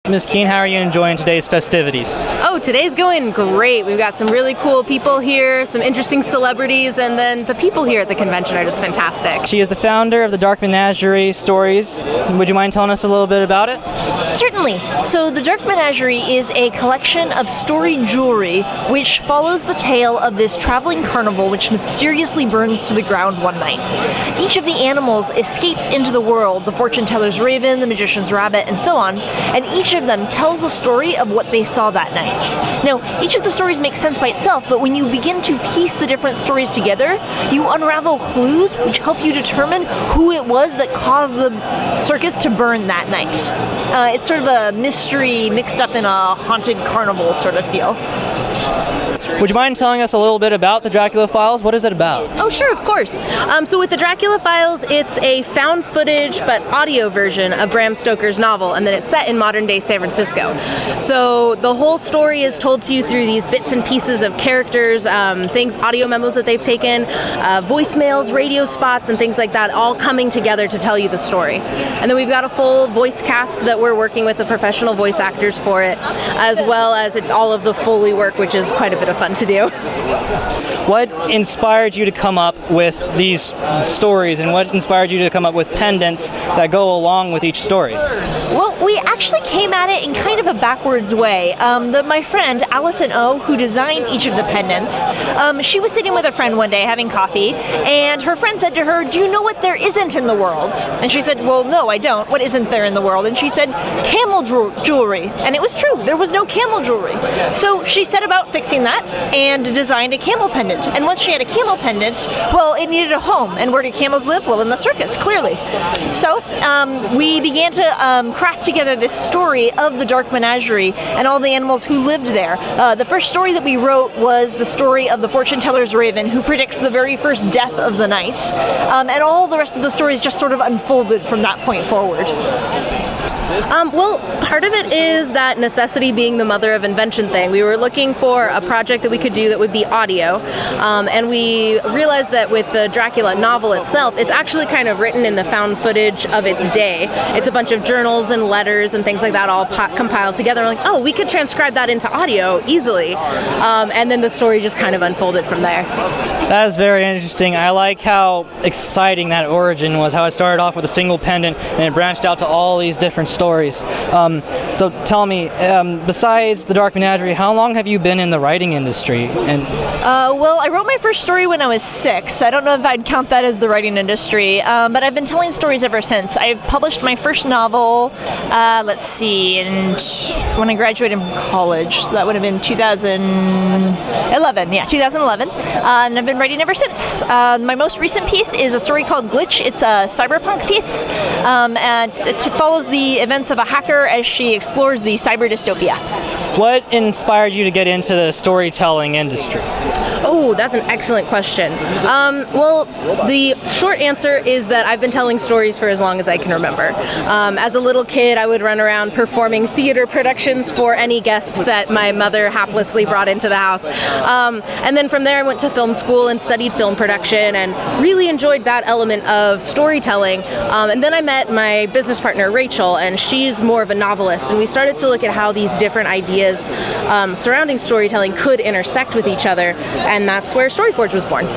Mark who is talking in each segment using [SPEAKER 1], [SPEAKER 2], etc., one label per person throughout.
[SPEAKER 1] Ms. Keene, how are you enjoying today's festivities?
[SPEAKER 2] Oh, today's going great. We've got some really cool people here, some interesting celebrities, and then the people here at the convention are just fantastic.
[SPEAKER 1] She is the founder of the Dark Menagerie Stories. Would you mind telling us a little bit about it?
[SPEAKER 3] Certainly. So the Dark Menagerie is a collection of story jewelry which follows the tale of this traveling carnival which mysteriously burns to the ground one night. Each of the animals escapes into the world, the fortune teller's raven, the magician's rabbit, and so on, and each of them tells a story of what they saw that night. Now, each of the stories makes sense by itself, but when you begin to piece the different stories together, you unravel clues which help you determine who it was that caused the circus to burn that night. It's sort of a mystery mixed up in a haunted carnival sort of feel.
[SPEAKER 1] Would you mind telling us a little bit about the Dracula Files? What is it about?
[SPEAKER 2] Oh, sure, of course. So with the Dracula Files, it's a found footage but audio version of Bram Stoker's novel, and then it's set in modern-day San Francisco. So the whole story is told to you through these bits and pieces of characters, things, audio memos that they've taken, voicemails, radio spots, and things like that, all coming together to tell you the story. And then we've got a full voice cast that we're working with the professional voice actors for it, as well as all of the Foley work, which is quite a bit of fun to do.
[SPEAKER 1] What inspired you to come up with these stories, and what inspired you to come up with pendants that go along with each story?
[SPEAKER 3] Well, we actually came at it in kind of a backwards way. My friend, Allison O, who designed each of the pendants, she was sitting with a friend one day having coffee, and her friend said to her, "Do you know what there isn't in the world?" And she said, "Well, no, I don't. What isn't there in the world?" And she said, "Camel jewelry." And it was true. There was no camel jewelry. So she set about fixing that and designed a camel pendant. And once she had a camel pendant, well, it needed a home. And where do camels live? Well, in the circus, clearly. So we began to craft together this story of the Dark Menagerie and all the animals who lived there. The first story that we wrote was the story of the fortune teller's raven, who predicts the very first death of the night. And all the rest of the stories just sort of unfolded from that point forward.
[SPEAKER 2] Well, part of it is that necessity being the mother of invention thing. We were looking for a project that we could do that would be audio, and we realized that with the Dracula novel itself, it's actually kind of written in the found footage of its day. It's a bunch of journals and letters and things like that all compiled together. And like, oh, we could transcribe that into audio easily, and then the story just kind of unfolded from there.
[SPEAKER 1] That is very interesting. I like how exciting that origin was, how it started off with a single pendant and it branched out to all these different stories. So tell me, besides the Dark Menagerie, how long have you been in the writing industry?
[SPEAKER 3] Well, I wrote my first story when I was 6. I don't know if I'd count that as the writing industry, but I've been telling stories ever since. I've published my first novel, let's see, when I graduated from college, so that would have been 2011. Yeah, 2011. And I've been writing ever since. My most recent piece is a story called Glitch. It's a cyberpunk piece, and it follows the events of a hacker as she explores the cyber dystopia.
[SPEAKER 1] What inspired you to get into the storytelling industry?
[SPEAKER 2] Oh, that's an excellent question. Well, the short answer is that I've been telling stories for as long as I can remember. As a little kid, I would run around performing theater productions for any guest that my mother haplessly brought into the house. And then from there, I went to film school and studied film production and really enjoyed that element of storytelling. And then I met my business partner, Rachel, and she's more of a novelist. And we started to look at how these different ideas surrounding storytelling could intersect with each other. And that's where Storyforge was born.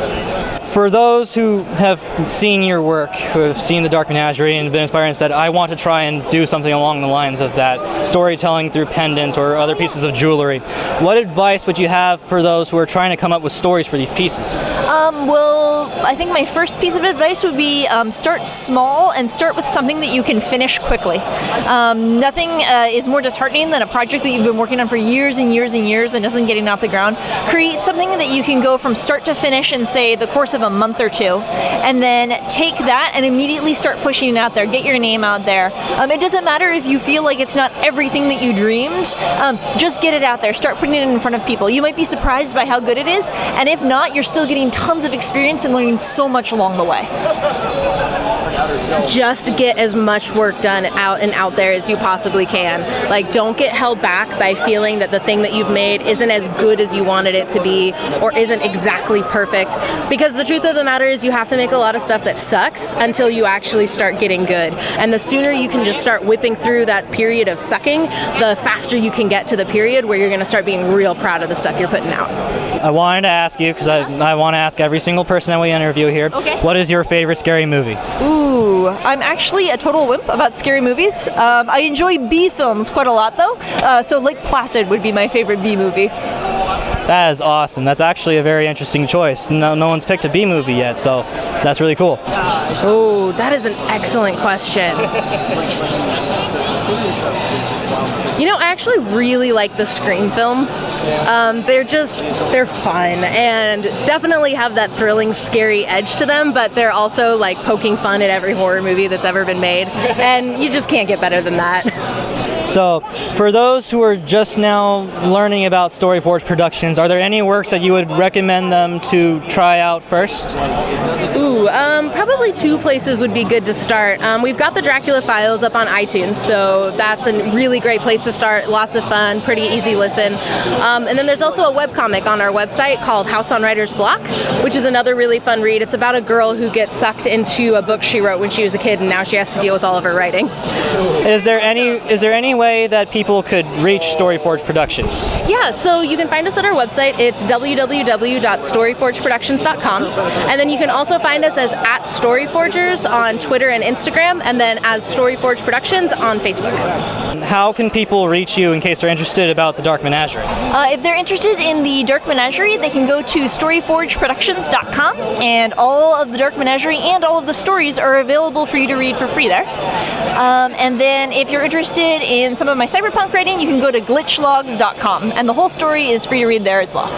[SPEAKER 1] For those who have seen your work, who have seen the Dark Menagerie and been inspired and said, I want to try and do something along the lines of that, storytelling through pendants or other pieces of jewelry, what advice would you have for those who are trying to come up with stories for these pieces?
[SPEAKER 3] Well, I think my first piece of advice would be start small and start with something that you can finish quickly. Nothing is more disheartening than a project that you've been working on for years and years and years and isn't getting off the ground. Create something that you can go from start to finish in, say, the course of a month or two, and then take that and immediately start pushing it out there. Get your name out there. It doesn't matter if you feel like it's not everything that you dreamed. Just get it out there. Start putting it in front of people. You might be surprised by how good it is, and if not, you're still getting tons of experience and learning so much along the way.
[SPEAKER 2] just get as much work done out there as you possibly can. Like, don't get held back by feeling that the thing that you've made isn't as good as you wanted it to be or isn't exactly perfect, because the truth of the matter is you have to make a lot of stuff that sucks until you actually start getting good. And the sooner you can just start whipping through that period of sucking, the faster you can get to the period where you're going to start being real proud of the stuff you're putting out.
[SPEAKER 1] I wanted to ask you, because I want to ask every single person that we interview here,
[SPEAKER 3] Okay.
[SPEAKER 1] What is your favorite scary movie?
[SPEAKER 3] Ooh, I'm actually a total wimp about scary movies. I enjoy B films quite a lot, though. So Lake Placid would be my favorite B movie.
[SPEAKER 1] That is awesome. That's actually a very interesting choice. No one's picked a B movie yet, so that's really cool.
[SPEAKER 2] Oh, that is an excellent question. You know, I actually really like the Scream films. They're fun and definitely have that thrilling, scary edge to them, but they're also like poking fun at every horror movie that's ever been made, and you just can't get better than that.
[SPEAKER 1] So, for those who are just now learning about Storyforge Productions, are there any works that you would recommend them to try out first?
[SPEAKER 2] Ooh, probably two places would be good to start. We've got the Dracula Files up on iTunes, so that's a really great place to start. Lots of fun, pretty easy listen. And then there's also a webcomic on our website called House on Writer's Block, which is another really fun read. It's about a girl who gets sucked into a book she wrote when she was a kid, and now she has to deal with all of her writing.
[SPEAKER 1] Is there any way that people could reach Storyforge Productions?
[SPEAKER 2] Yeah, so you can find us at our website. It's www.storyforgeproductions.com. And then you can also find us as @Storyforgers on Twitter and Instagram, and then as Storyforge Productions on Facebook.
[SPEAKER 1] How can people reach you in case they're interested about the Dark Menagerie?
[SPEAKER 3] If they're interested in the Dark Menagerie, they can go to storyforgeproductions.com, and all of the Dark Menagerie and all of the stories are available for you to read for free there. And then if you're interested in some of my cyberpunk writing, you can go to glitchlogs.com, and the whole story is free to read there as well.